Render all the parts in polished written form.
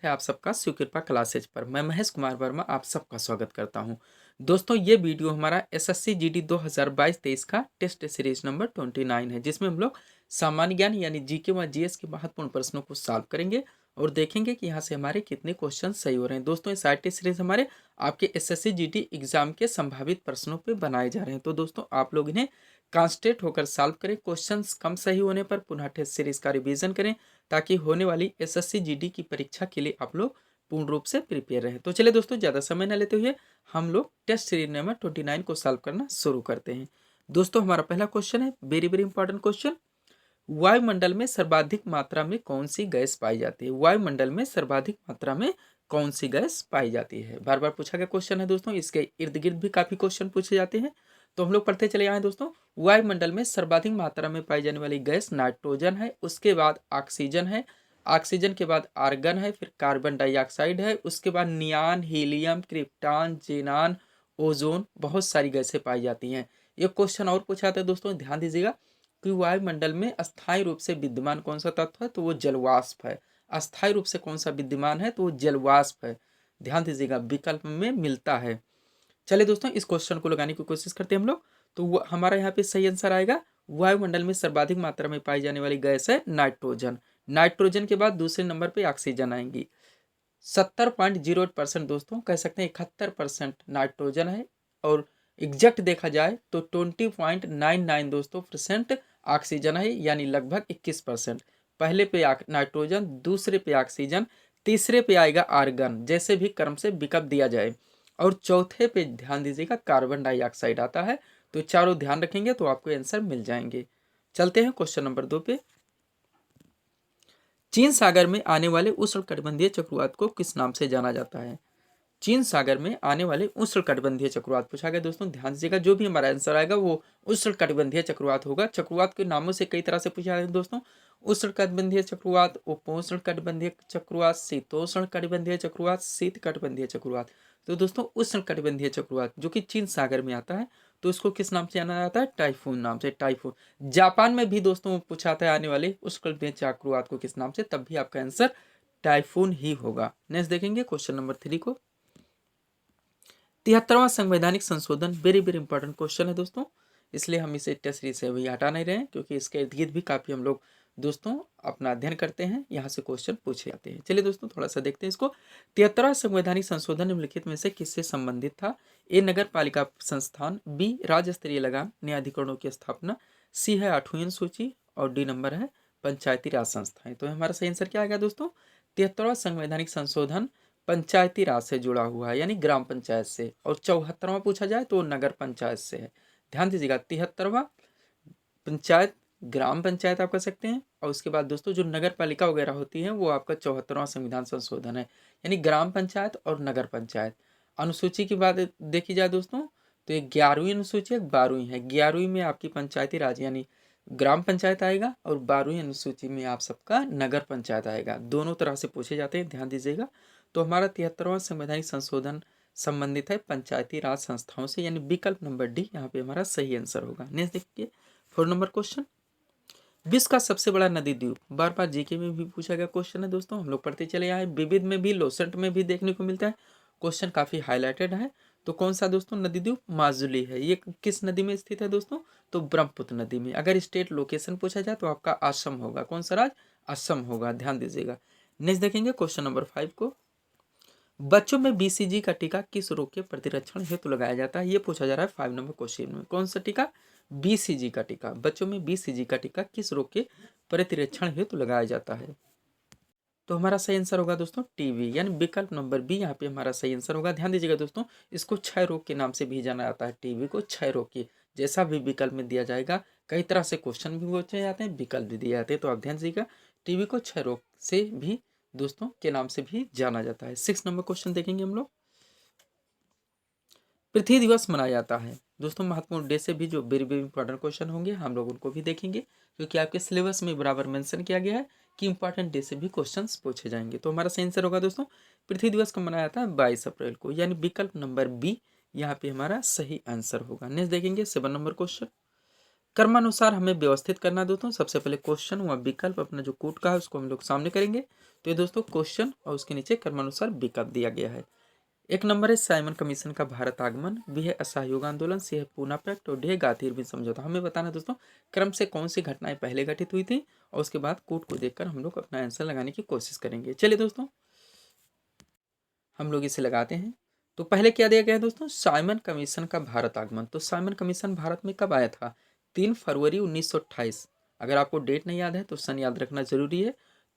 है आप सबका सुकृपा क्लासेज पर। मैं महेश कुमार वर्मा आप सबका स्वागत करता हूं। दोस्तों ये वीडियो हमारा एसएससी जीडी 2022-23 का टेस्ट सीरीज नंबर 29 है, जिसमें हम लोग सामान्य ज्ञान यानी जीके व जीएस के महत्वपूर्ण प्रश्नों को सॉल्व करेंगे और देखेंगे कि यहाँ से हमारे कितने क्वेश्चन सही हो रहे हैं। दोस्तों ये सारे टेस्ट सीरीज हमारे आपके एसएससी जीडी एग्जाम के संभावित प्रश्नों पर बनाए जा रहे हैं। तो दोस्तों आप लोग इन्हें कॉन्सेंट्रेट होकर सॉल्व करें। क्वेश्चंस कम सही होने पर पुनः टेस्ट सीरीज का रिवीजन करें ताकि होने वाली एसएससी जीडी की परीक्षा के लिए आप लोग पूर्ण रूप से प्रिपेयर रहें। तो चलिए दोस्तों ज़्यादा समय न लेते हुए हम लोग टेस्ट सीरीज नंबर 29 को सॉल्व करना शुरू करते हैं। दोस्तों हमारा पहला क्वेश्चन है वेरी वेरी इंपॉर्टेंट क्वेश्चन। वायुमंडल में सर्वाधिक मात्रा में कौन सी गैस पाई जाती है? वायुमंडल में सर्वाधिक मात्रा में कौन सी गैस पाई जाती है? बार बार पूछा गया क्वेश्चन है दोस्तों, इसके इर्द गिर्द भी काफी क्वेश्चन पूछे जाते हैं। तो हम लोग पढ़ते चले आए दोस्तों। वायुमंडल में सर्वाधिक मात्रा में पाई जाने वाली गैस नाइट्रोजन है, उसके बाद ऑक्सीजन है, ऑक्सीजन के बाद आर्गन है, फिर कार्बन डाइऑक्साइड है, उसके बाद नियान, हीलियम, क्रिप्टॉन, जेनान, ओजोन, बहुत सारी गैसें पाई जाती हैं। ये क्वेश्चन और पूछा था दोस्तों, ध्यान दीजिएगा कि वायुमंडल में अस्थायी रूप से विद्यमान कौन सा तत्व है? तो वो जलवाष्प है। अस्थायी रूप से कौन सा विद्यमान है? तो वो जलवाष्प है। ध्यान दीजिएगा विकल्प में मिलता है। चलिए दोस्तों इस क्वेश्चन को लगाने की कोशिश करते हैं हम लोग। तो हमारा यहाँ पे सही आंसर आएगा वायुमंडल में सर्वाधिक मात्रा में पाई जाने वाली गैस है नाइट्रोजन। नाइट्रोजन के बाद दूसरे नंबर पे ऑक्सीजन आएंगी। 70.08% दोस्तों, कह सकते हैं 71% नाइट्रोजन है और एग्जैक्ट देखा जाए तो 20.99 दोस्तों परसेंट ऑक्सीजन है, यानी लगभग 21%। पहले पे नाइट्रोजन, दूसरे पे ऑक्सीजन, तीसरे पे आएगा आर्गन, जैसे भी क्रम से विकल्प दिया जाए, और चौथे पे ध्यान दीजिएगा कार्बन डाइऑक्साइड आता है। तो चारों ध्यान रखेंगे तो आपको आंसर मिल जाएंगे। चलते हैं क्वेश्चन नंबर 2 पे। चीन सागर में आने वाले उष्णकटिबंधीय चक्रवात को किस नाम से जाना जाता है? चीन सागर में आने वाले उष्णकटिबंधीय चक्रवात पूछा गया दोस्तों। ध्यान दीजिएगा जो भी हमारा आंसर आएगा वो उष्णकटिबंधीय चक्रवात होगा। चक्रवात के नामों से कई तरह से पूछा है दोस्तों। उष्णकटिबंधीय चक्रवात, उपोष्णकटिबंधीय चक्रवात, शीतोष्णकटिबंधीय चक्रवात, शीतकटिबंधीय चक्रवात। तो दोस्तों उष्णकटिबंधीय चक्रवात जो कि चीन सागर में आता है तो उसको किस नाम से जाना जाता है? टाइफून नाम से। टाइफून। जापान में भी दोस्तों पूछा था आने वाले उष्णकटिबंधीय चक्रवात को किस नाम से, तब भी आपका आंसर टाइफून ही होगा। नेक्स्ट देखेंगे क्वेश्चन नंबर 3 को। 73वां संवैधानिक संशोधन वेरी वेरी इंपॉर्टेंट क्वेश्चन है दोस्तों, इसलिए हम इसे टेस्ट सीरीज से अभी हटा नहीं रहे हैं क्योंकि इसके इर्द गिर्द भी काफी हम लोग दोस्तों अपना अध्ययन करते हैं, यहाँ से क्वेश्चन पूछे जाते हैं। चलिए दोस्तों थोड़ा सा देखते हैं इसको। 73वां संवैधानिक संशोधन निम्नलिखित में से किससे संबंधित था? ए नगर पालिका संस्थान, बी राज्य स्तरीय लगान न्यायाधिकरणों की स्थापना, सी है 8वीं अनुसूची और डी नंबर है पंचायती राज संस्थाएं। तो हमारा सही आंसर क्या आएगा दोस्तों? 73वां संवैधानिक संशोधन पंचायती राज से जुड़ा हुआ है, यानी ग्राम पंचायत से, और 74वां पूछा जाए तो नगर पंचायत से है। ध्यान दीजिएगा 73वां पंचायत ग्राम पंचायत आप कह सकते हैं, और उसके बाद दोस्तों जो नगर पालिका वगैरह होती है वो आपका 74वां संविधान संशोधन है, यानी ग्राम पंचायत और नगर पंचायत। अनुसूची की बात देखी जाए दोस्तों तो ये 11वीं अनुसूची है, 12वीं है। 11वीं में आपकी पंचायती राज यानी ग्राम पंचायत आएगा और 12वीं अनुसूची में आप सबका नगर पंचायत आएगा। दोनों तरह से पूछे जाते हैं, ध्यान दीजिएगा। तो हमारा 73वां संवैधानिक संशोधन संबंधित है पंचायती राज संस्थाओं से, यानी विकल्प नंबर डी यहाँ पे हमारा सही आंसर होगा। नेक्स्ट देखिए 4 नंबर क्वेश्चन। विश्व का सबसे बड़ा नदी द्वीप, बार बार जीके में भी पूछा गया क्वेश्चन है दोस्तों, हम लोग पढ़ते चले आए। विविध में भी, लोसेंट में भी देखने को मिलता है, क्वेश्चन काफी हाईलाइटेड है। तो कौन सा दोस्तों नदी द्वीप? माजुली है। ये किस नदी में स्थित है दोस्तों? तो ब्रह्मपुत्र नदी में। अगर स्टेट लोकेशन पूछा जाए तो आपका असम होगा। कौन सा राज्य? असम होगा, ध्यान दीजिएगा। नेक्स्ट देखेंगे क्वेश्चन नंबर 5 को। बच्चों में बीसीजी का टीका किस रोग के प्रतिरक्षण हेतु लगाया जाता है? ये पूछा जा रहा है 5 नंबर क्वेश्चन में। कौन सा टीका? बीसीजी का टीका। बच्चों में बीसीजी का टीका किस रोग के प्रतिरक्षण हेतु लगाया जाता है? तो हमारा सही आंसर होगा दोस्तों टीबी, यानी विकल्प नंबर बी यहाँ पे हमारा सही आंसर होगा। ध्यान दीजिएगा दोस्तों, इसको क्षय रोग के नाम से भी जाना जाता है। टीबी को क्षय रोग की जैसा भी विकल्प में दिया जाएगा, कई तरह से क्वेश्चन भी पूछे जाते हैं, विकल्प भी दिए जाते हैं। तो आप ध्यान दीजिएगा टीबी को क्षय रोग से भी दोस्तों के नाम से भी जाना जाता है। 6 नंबर क्वेश्चन देखेंगे हम लोग। पृथ्वी दिवस मनाया जाता है दोस्तों, महत्वपूर्ण डे से भी जो वेरी वेरी इंपॉर्टेंट क्वेश्चन होंगे हम लोग उनको भी देखेंगे, क्योंकि आपके सिलेबस में बराबर मेंशन किया गया है कि इंपॉर्टेंट डे से भी क्वेश्चंस पूछे जाएंगे। तो हमारा सही आंसर होगा दोस्तों पृथ्वी दिवस कब मनाया जाता है? 22 अप्रैल को, यानी विकल्प नंबर बी यहाँ पे हमारा सही आंसर होगा। नेक्स्ट देखेंगे 7 नंबर क्वेश्चन। क्रमानुसार हमें व्यवस्थित करना है दोस्तों। सबसे पहले क्वेश्चन व विकल्प अपना जो कोड का है उसको हम लोग सामने करेंगे। तो ये दोस्तों क्वेश्चन और उसके नीचे क्रमानुसार विकल्प दिया गया है। एक नंबर है साइमन कमीशन का भारत आगमन, बी है असहयोग आंदोलन, सी है पूना पैक्ट और डी है गांधी इरविन समझौता। हमें बताना है दोस्तों क्रम से कौन सी घटनाएं पहले घटित हुई थी और उसके बाद कोड को देखकर हम लोग अपना आंसर लगाने की कोशिश करेंगे। चलिए दोस्तों हम लोग इसे लगाते हैं। तो पहले क्या दिया गया है दोस्तों, साइमन कमीशन का भारत आगमन। तो साइमन कमीशन भारत में कब आया था, 3 फरवरी 1928। अगर आपको डेट नहीं याद है तो सन याद रखना जरूरी है।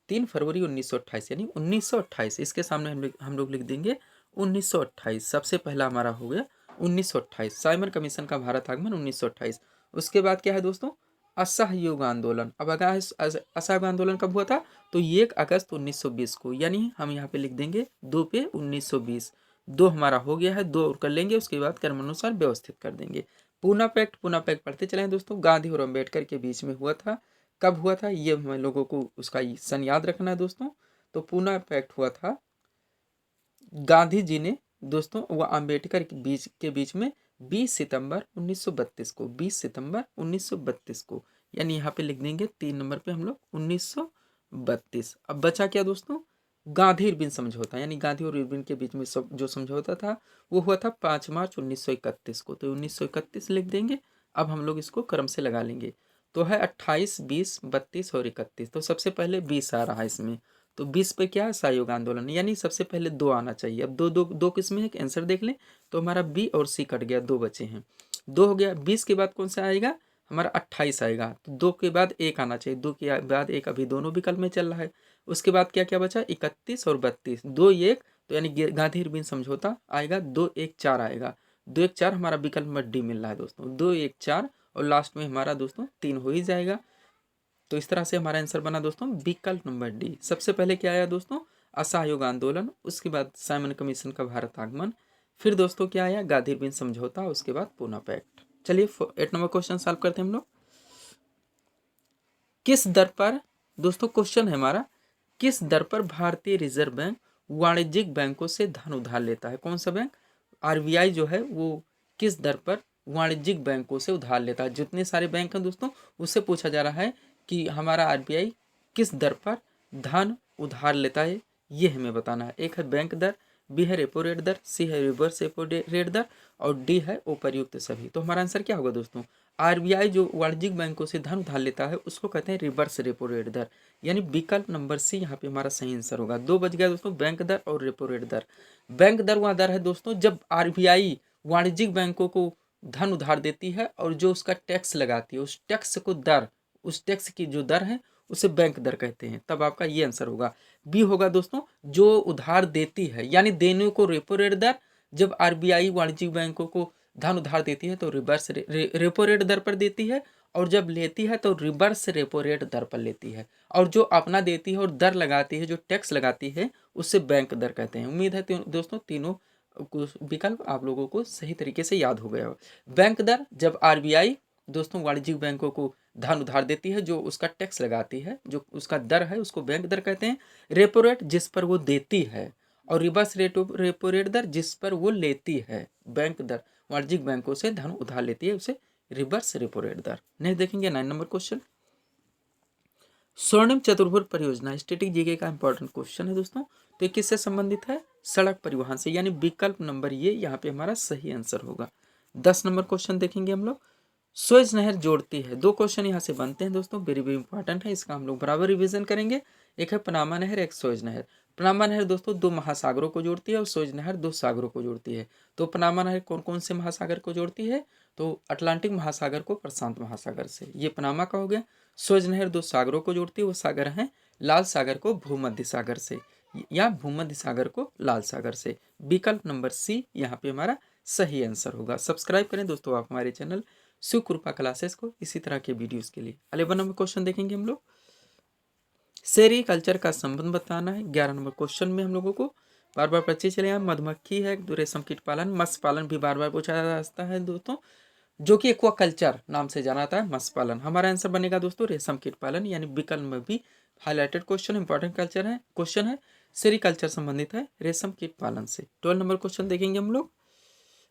3 फरवरी 1928 यानी 1928, इसके सामने हम लोग लिख देंगे 1928। सबसे पहला हमारा हो गया 1928, साइमन कमीशन का भारत आगमन 1928। उसके बाद क्या है दोस्तों, असहयोग आंदोलन। अब अगर असहयोग आंदोलन कब हुआ था, तो 1 अगस्त 1920 को, यानी हम यहाँ पे लिख देंगे 2 पे 1920। 2 हमारा हो गया है, 2 और कर लेंगे, उसके बाद क्रमानुसार व्यवस्थित कर देंगे। पूना पैक्ट पढ़ते चले हैं दोस्तों, गांधी और अम्बेडकर के बीच में हुआ था। कब हुआ था ये हम लोगों को उसका सन याद रखना है दोस्तों। तो पूना पैक्ट हुआ था गांधी जी ने दोस्तों व अम्बेडकर के बीच में 20 सितंबर 1932 को, 20 सितंबर 1932 को, यानी यहाँ पे लिख देंगे 3 नंबर पे हम लोग 1932। अब बचा क्या दोस्तों, गांधी इरविन समझौता, यानी गांधी और इरविन के बीच में जो समझौता था वो हुआ था 5 मार्च 1931 को। तो 1931 लिख देंगे। अब हम लोग इसको क्रम से लगा लेंगे। तो है 28, 20, 32 और 31। तो सबसे पहले 20 आ रहा है इसमें। तो 20 पे क्या है, सहयोग आंदोलन, यानी सबसे पहले 2 आना चाहिए। अब दो किसमें है, आंसर देख लें। तो हमारा बी और सी कट गया, 2 बचे हैं। 2 हो गया। 20 के बाद कौन सा आएगा, हमारा 28 आएगा। तो 2 के बाद 1 आना चाहिए, 2 के बाद 1 अभी दोनों विकल्प में चल रहा है। उसके बाद क्या क्या बचा, 31 और 32, 2 1, तो यानी गांधी इरविन समझौता आएगा। 2 1 4 आएगा। 2 1 4 हमारा विकल्प में डी मिल रहा है दोस्तों, 2 1 4 और लास्ट में हमारा दोस्तों 3 हो ही जाएगा। तो इस तरह से हमारा आंसर बना दोस्तों विकल्प नंबर डी। सबसे पहले क्या आया दोस्तों, असहयोग आंदोलन, उसके बाद साइमन कमीशन का भारत आगमन, फिर दोस्तों क्या आया, गांधी इरविन समझौता, उसके बाद पूना पैक्ट। चलिए 8 नंबर क्वेश्चन सॉल्व करते हैं हम लोग। किस दर पर दोस्तों, क्वेश्चन है हमारा, किस दर पर भारतीय रिजर्व बैंक वाणिज्यिक बैंकों से धन उधार लेता है। कौन सा बैंक, आरबीआई जो है वो किस दर पर वाणिज्यिक बैंकों से उधार लेता है। जितने सारे बैंक हैं दोस्तों उससे पूछा जा रहा है कि हमारा आरबीआई किस दर पर धन उधार लेता है, ये हमें बताना है। एक है बैंक दर, बी है रेपो रेट दर, सी है रिवर्स रेपो रेट दर और डी है उपर्युक्त सभी। तो हमारा आंसर क्या होगा दोस्तों, आरबीआई जो वाणिज्यिक बैंकों से धन उधार लेता है उसको कहते हैं रिवर्स रेपो रेट दर, यानी विकल्प नंबर सी यहाँ पे हमारा सही आंसर होगा। 2 बच गया दोस्तों, बैंक दर और रेपो रेट दर। बैंक दर वह दर है दोस्तों जब आरबीआई वाणिज्यिक बैंकों को धन उधार देती है और जो उसका टैक्स लगाती है उस टैक्स को दर, उस टैक्स की जो दर है उसे बैंक दर कहते हैं। तब आपका ये आंसर होगा। बी होगा दोस्तों जो उधार देती है, यानी देने को रेपो रेट दर, जब आरबीआई वाणिज्यिक बैंकों को धन उधार देती है तो रिवर्स रेपो रेट दर पर देती है, और जब लेती है तो रिवर्स रेपो रेट दर पर लेती है, और जो अपना देती है और दर लगाती है, जो टैक्स लगाती है, उससे बैंक दर कहते हैं। उम्मीद है दोस्तों तीनों विकल्प आप लोगों को सही तरीके से याद हो गया हो। बैंक दर जब आरबीआई दोस्तों वाणिज्यिक बैंकों को धन उधार देती है, जो उसका टैक्स लगाती है, जो उसका दर है उसको बैंक दर कहते हैं। रेपो रेट जिस पर वो देती है, और रिवर्स रेपो रेट दर जिस पर वो लेती है। बैंक दर वाणिज्यिक बैंकों से धन उधार लेती है, उसे रिवर्स रेपो रेट दर। नेक्स्ट देखेंगे 9 नंबर क्वेश्चन, स्वर्णिम चतुर्भुज परियोजना, स्टैटिक जीके का इंपॉर्टेंट क्वेश्चन है दोस्तों। तो ये किससे संबंधित है, सड़क परिवहन से, यानी विकल्प नंबर ये यहाँ पे हमारा सही आंसर होगा। 10 नंबर क्वेश्चन देखेंगे हम लोग, सुएज नहर जोड़ती है। 2 क्वेश्चन यहाँ से बनते हैं दोस्तों, वेरी वेरी इंपॉर्टेंट है, इसका हम लोग बराबर रिवीजन करेंगे। एक है पनामा नहर, एक सुएज नहर। पनामा नहर दोस्तों 2 महासागरों को जोड़ती है और सुएज नहर 2 सागरों को जोड़ती है। तो पनामा नहर कौन कौन से महासागर को जोड़ती है, तो अटलांटिक महासागर को प्रशांत महासागर से, ये पनामा का हो गया। सुएज नहर 2 सागरों को जोड़ती है, वो सागर हैं लाल सागर को भूमध्य सागर से, या भूमध्य सागर को लाल सागर से। विकल्प नंबर सी यहाँ पे हमारा सही आंसर होगा। सब्सक्राइब करें दोस्तों आप हमारे चैनल शिव कृपा क्लासेस को इसी तरह के वीडियोस के लिए। 11 नंबर क्वेश्चन देखेंगे हम लोग, सेरीकल्चर का संबंध बताना है। 11 नंबर क्वेश्चन में हम लोगों को बार बार पढ़ते चले, यहाँ मधुमक्खी है, रेशम कीट पालन, मत्स्य पालन भी बार बार पूछा जा सकता है दोस्तों, जो कि एक्वाकल्चर नाम से जाना जाता है, मत्स्य पालन। हमारा आंसर बनेगा दोस्तों रेशम कीट पालन, यानी विकल्प में भी हाईलाइटेड क्वेश्चन इंपॉर्टेंट कल्चर है, क्वेश्चन है, सेरीकल्चर संबंधित है रेशम कीट पालन से। 12 नंबर क्वेश्चन देखेंगे हम लोग,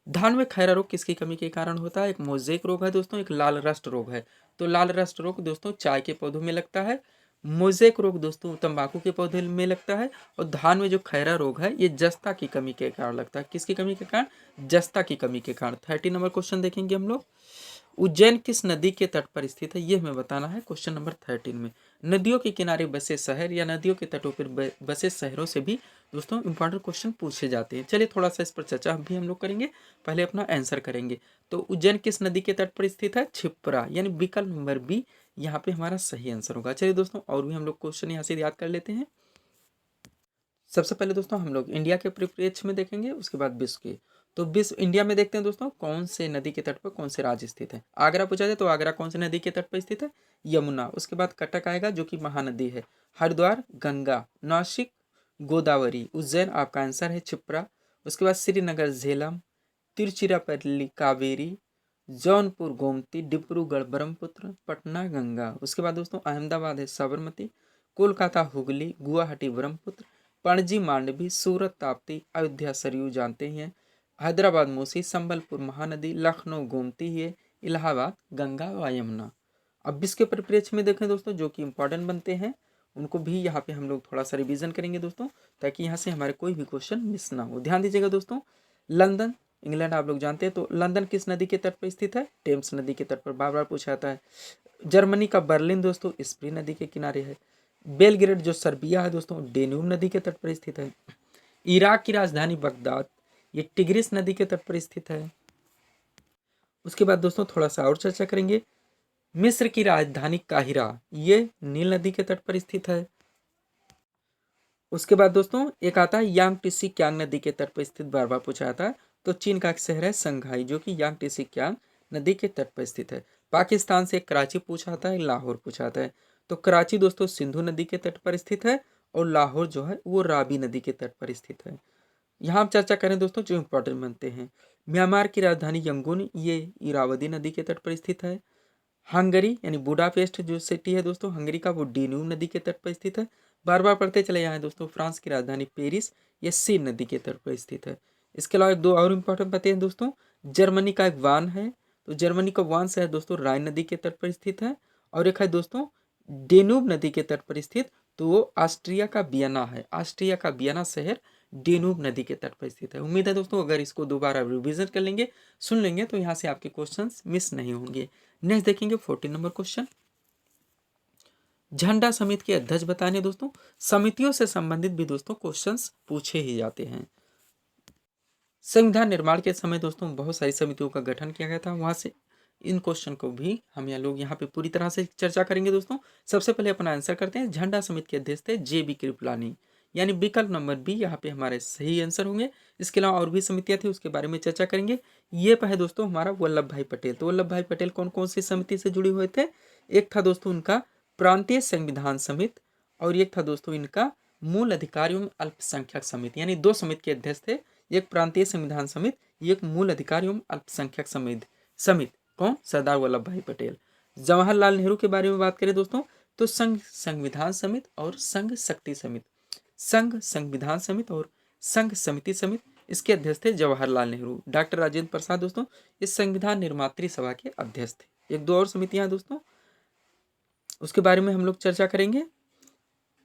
धान में खैरा रोग किसकी कमी के कारण होता है? एक मोज़ेक रोग है दोस्तों, एक लाल रस्ट रोग है। तो लाल रस्ट रोग दोस्तों चाय के पौधों में लगता है, मोज़ेक रोग दोस्तों तंबाकू के पौधे में लगता है, और धान में जो खैरा रोग है ये जस्ता की कमी के कारण लगता है। किसकी कमी के कारण? जस्ता की कमी के कारण। 30 नंबर क्वेश्चन देखेंगे हम लोग। उज्जैन किस नदी के तट पर स्थित है? ये हमें बताना है क्वेश्चन नंबर 13 में। नदियों के किनारे बसे शहर या नदियों के तटों पर बसे शहरों से भी दोस्तों इंपॉर्टेंट क्वेश्चन पूछे जाते हैं। चलिए थोड़ा सा इस पर चर्चा भी हम लोग करेंगे, पहले अपना आंसर करेंगे। तो उज्जैन किस नदी के तट पर स्थित है? क्षिप्रा, यानी विकल्प नंबर बी यहाँ पे हमारा सही आंसर होगा। चलिए दोस्तों और भी हम लोग क्वेश्चन यहाँ से याद कर लेते हैं। सबसे पहले दोस्तों हम लोग इंडिया के परिप्रेक्ष्य में देखेंगे, उसके बाद विश्व के। तो विश्व इंडिया में देखते हैं दोस्तों, कौन से नदी के तट पर कौन से राज्य स्थित है। आगरा पूछा जाए तो आगरा कौन से नदी के तट पर स्थित है? यमुना। उसके बाद कटक आएगा जो कि महानदी है। हरिद्वार गंगा। नासिक गोदावरी। उज्जैन आपका आंसर है क्षिप्रा। उसके बाद श्रीनगर झेलम। तिरुचिरापल्ली कावेरी। जौनपुर गोमती। डिब्रूगढ़ ब्रह्मपुत्र। पटना गंगा। उसके बाद दोस्तों अहमदाबाद है साबरमती। कोलकाता हुगली। गुवाहाटी ब्रह्मपुत्र। पणजी मांडवी। सूरत ताप्ती। अयोध्या सरयू जानते ही हैं। हैदराबाद मूसी। संबलपुर महानदी। लखनऊ गोमती है। इलाहाबाद गंगा व यमुना। अब इसके परिप्रेक्ष्य में देखें दोस्तों, जो कि इंपॉर्टेंट बनते हैं उनको भी यहाँ पे हम लोग थोड़ा सा रिवीजन करेंगे दोस्तों, ताकि यहाँ से हमारे कोई भी क्वेश्चन मिस ना हो। ध्यान दीजिएगा दोस्तों, लंदन इंग्लैंड आप लोग जानते हैं, तो लंदन किस नदी के तट पर स्थित है? टेम्स नदी के तट पर, बार बार पूछा जाता है। जर्मनी का बर्लिन दोस्तों स्प्री नदी के किनारे है। बेलग्रेड जो सर्बिया है दोस्तों डेन्यूब नदी के तट पर स्थित है। इराक की राजधानी बगदाद ये टिग्रिस नदी के तट पर स्थित है। उसके बाद दोस्तों थोड़ा सा और चर्चा करेंगे। मिस्र की राजधानी काहिरा ये नील नदी के तट पर स्थित है। उसके बाद दोस्तों एक आता है यांग टिसी क्यांग नदी के तट पर स्थित, बार बार पूछा जाता है। तो चीन का एक शहर है संघाई जो कि यांग टिसी क्यांग नदी के तट पर स्थित है। पाकिस्तान से कराची पूछा जाता है, लाहौर पूछा जाता है। तो कराची दोस्तों सिंधु नदी के तट पर स्थित है, और लाहौर जो है वो राबी नदी के तट पर स्थित है। यहाँ हम चर्चा करें दोस्तों जो इंपॉर्टेंट बनते हैं। म्यांमार की राजधानी यंगून ये इरावदी नदी के तट पर स्थित है। हंगरी यानी बुडापेस्ट जो सिटी है दोस्तों हंगरी का, वो डेन्यूब नदी के तट पर स्थित है। बार बार पढ़ते चले जाएं दोस्तों। फ्रांस की राजधानी पेरिस ये सीन नदी के तट पर स्थित है। इसके अलावा एक दो और इम्पोर्टेंट बातें हैं दोस्तों। जर्मनी का एक वान है, तो जर्मनी का वान शहर दोस्तों राइन नदी के तट पर स्थित है। और एक है दोस्तों डेन्यूब नदी के तट पर स्थित, तो वो ऑस्ट्रिया का वियना है। ऑस्ट्रिया का वियना शहर डेन्यूब नदी के तट पर स्थित है। उम्मीद है दोस्तों अगर इसको दोबारा रिविजन कर लेंगे, सुन लेंगे, तो यहाँ से आपके क्वेश्चंस मिस नहीं होंगे। नेक्स्ट देखेंगे 14 नंबर क्वेश्चन। झंडा समिति के अध्यक्ष बताने दोस्तों। समितियों से संबंधित भी दोस्तों क्वेश्चंस पूछे ही जाते हैं। संविधान निर्माण के समय दोस्तों बहुत सारी समितियों का गठन किया गया था, वहां से इन क्वेश्चन को भी हम यहाँ लोग यहाँ पे पूरी तरह से चर्चा करेंगे दोस्तों। सबसे पहले अपना आंसर करते हैं। झंडा समिति के अध्यक्ष थे JB कृपलानी, यानी विकल्प नंबर बी यहाँ पे हमारे सही आंसर होंगे। इसके अलावा और भी समितियां थी, उसके बारे में चर्चा करेंगे। ये है दोस्तों हमारा वल्लभ भाई पटेल। तो वल्लभ भाई पटेल कौन कौन सी समिति से जुड़े हुए थे? एक था दोस्तों उनका प्रांतीय संविधान समिति, और एक था दोस्तों इनका मूल अधिकार एवं अल्पसंख्यक समिति, यानी दो समिति के अध्यक्ष थे। एक प्रांतीय संविधान समिति, एक मूल अधिकार एवं अल्पसंख्यक समिति। कौन? सरदार वल्लभ भाई पटेल। जवाहरलाल नेहरू के बारे में बात करें दोस्तों, तो संघ संविधान समिति और संघ शक्ति समिति, संघ संविधान समिति और संघ समिति समिति, इसके अध्यक्ष थे जवाहरलाल नेहरू। डॉक्टर राजेंद्र प्रसाद दोस्तों इस संविधान निर्मात्री सभा के अध्यक्ष थे। एक दो और समितियां हैं दोस्तों, उसके बारे में हम लोग चर्चा करेंगे।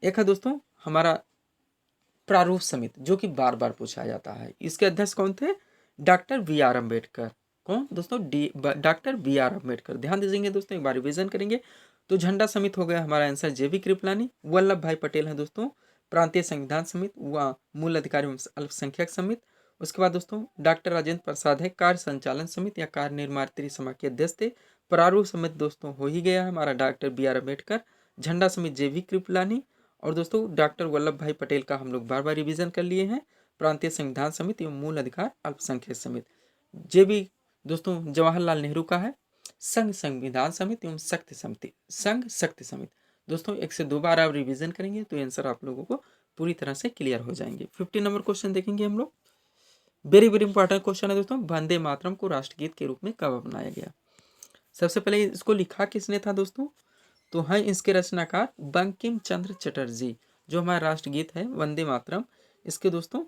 एक है दोस्तों हमारा प्रारूप समिति, जो कि बार बार पूछा जाता है। इसके अध्यक्ष कौन थे? Doctor BR Ambedkar. कौन दोस्तों? Doctor BR Ambedkar. ध्यान दीजिएंगे दोस्तों, एक बार रिविजन करेंगे। तो झंडा समिति हो गया हमारा आंसर JB कृपलानी। वल्लभ भाई पटेल है दोस्तों प्रांतीय संविधान समिति व मूल अधिकारी अल्पसंख्यक समिति। उसके बाद दोस्तों डॉक्टर राजेंद्र प्रसाद है कार्य संचालन समिति या कार्य निर्मात्री सभा के अध्यक्ष थे। प्रारूप समिति दोस्तों हो ही गया हमारा डॉक्टर BR अम्बेडकर। झंडा समिति JB कृपलानी। और दोस्तों डॉक्टर वल्लभ भाई पटेल का हम लोग बार बार रिवीजन कर लिए हैं, प्रांतीय संविधान समिति एवं मूल अधिकार अल्पसंख्यक समिति। JB दोस्तों जवाहरलाल नेहरू का है संघ संविधान समिति एवं शक्ति समिति, संघ शक्ति समिति। दोस्तों एक से दो बार आप रिवीजन करेंगे तो आंसर आप लोगों को पूरी तरह से क्लियर हो जाएंगे। 15 नंबर क्वेश्चन देखेंगे हम लोग। वेरी वेरी इंपॉर्टेंट क्वेश्चन है दोस्तों। वंदे मातरम को राष्ट्रगीत के रूप में कब अपनाया गया? सबसे पहले इसको लिखा किसने था दोस्तों? तो है इसके रचनाकार बंकिम चंद्र चटर्जी। जो हमारा राष्ट्रगीत है वंदे मातरम, इसके दोस्तों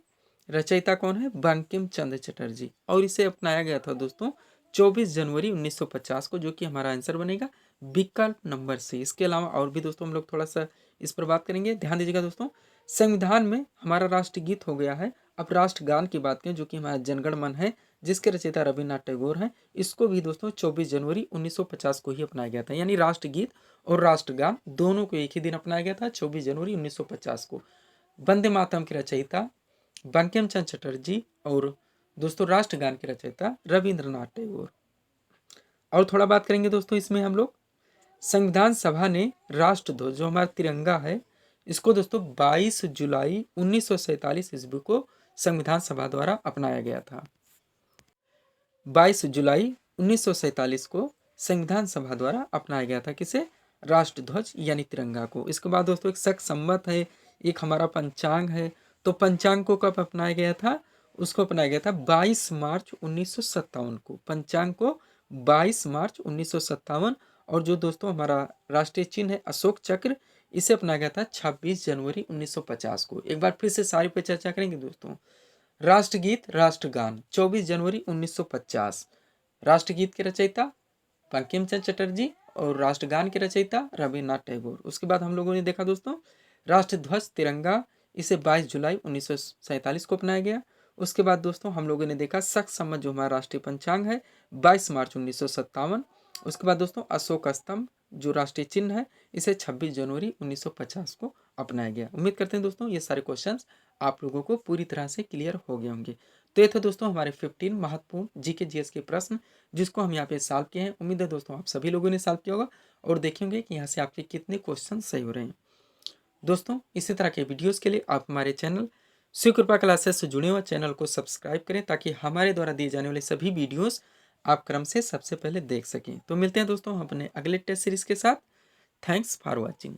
रचयिता कौन है? बंकिम चंद्र चटर्जी। और इसे अपनाया गया था दोस्तों 24 जनवरी 1950 को, जो कि हमारा आंसर बनेगा विकल्प नंबर सी। इसके अलावा और भी दोस्तों हम लोग थोड़ा सा इस पर बात करेंगे। ध्यान दीजिएगा दोस्तों, संविधान में हमारा राष्ट्रगीत हो गया है। अब राष्ट्रगान की बात करें, जो कि हमारा जनगण मन है, जिसके रचयिता रविन्द्रनाथ टैगोर हैं। इसको भी दोस्तों 24 जनवरी 1950 को ही अपनाया गया था। यानी राष्ट्रगीत और राष्ट्रगान दोनों को एक ही दिन अपनाया गया था, 24 जनवरी 1950 को। वंदे मातरम के रचयिता बंकिम चंद्र चटर्जी और दोस्तों राष्ट्रगान के रचयिता रविंद्रनाथ टैगोर। और थोड़ा बात करेंगे दोस्तों इसमें हम लोग, संविधान सभा ने राष्ट्रध्वज जो हमारा तिरंगा है, इसको दोस्तों 22 जुलाई 1947 ईस्वी को संविधान सभा द्वारा अपनाया गया था। 22 जुलाई 1947 को संविधान सभा द्वारा अपनाया गया था। किसे? राष्ट्रध्वज यानी तिरंगा को। इसके बाद दोस्तों एक शक संवत है, एक हमारा पंचांग है। तो पंचांग को कब अपनाया गया था? उसको अपनाया गया था 22 मार्च 1957 को। पंचांग को 22 मार्च 1957। और जो दोस्तों हमारा राष्ट्रीय चिन्ह है अशोक चक्र, इसे अपनाया गया था 26 जनवरी 1950 को। एक बार फिर से सारी पे चर्चा करेंगे दोस्तों। राष्ट्रगीत राष्ट्रगान 24 जनवरी 1950, राष्ट्रगीत के रचयिता बंकिम चंद्र चटर्जी और राष्ट्रगान के रचयिता रविन्द्रनाथ टैगोर। उसके बाद हम लोगों ने देखा दोस्तों राष्ट्रध्वज तिरंगा, इसे 22 जुलाई 1947 को अपनाया गया। उसके बाद दोस्तों हम लोगों ने देखा शक सम्मत जो हमारा राष्ट्रीय पंचांग है 22 मार्च 1957। उसके बाद दोस्तों अशोक स्तंभ जो राष्ट्रीय चिन्ह है, इसे 26 जनवरी 1950 को अपनाया गया। उम्मीद करते हैं दोस्तों ये सारे क्वेश्चंस आप लोगों को पूरी तरह से क्लियर हो गए होंगे। तो ये थे दोस्तों हमारे 15 महत्वपूर्ण जीके जीएस के प्रश्न, जिसको हम यहाँ पे सॉल्व किए हैं। उम्मीद है दोस्तों आप सभी लोगों ने सॉल्व किया होगा और देखेंगे कि यहाँ से आपके कितने क्वेश्चन सही हो रहे हैं। दोस्तों इसी तरह के वीडियोस के लिए आप हमारे चैनल शिव कृपा क्लासेस से जुड़े हुए चैनल को सब्सक्राइब करें, ताकि हमारे द्वारा दिए जाने वाले सभी वीडियोस आप क्रम से सबसे पहले देख सकें। तो मिलते हैं दोस्तों अपने अगले टेस्ट सीरीज के साथ। Thanks for watching.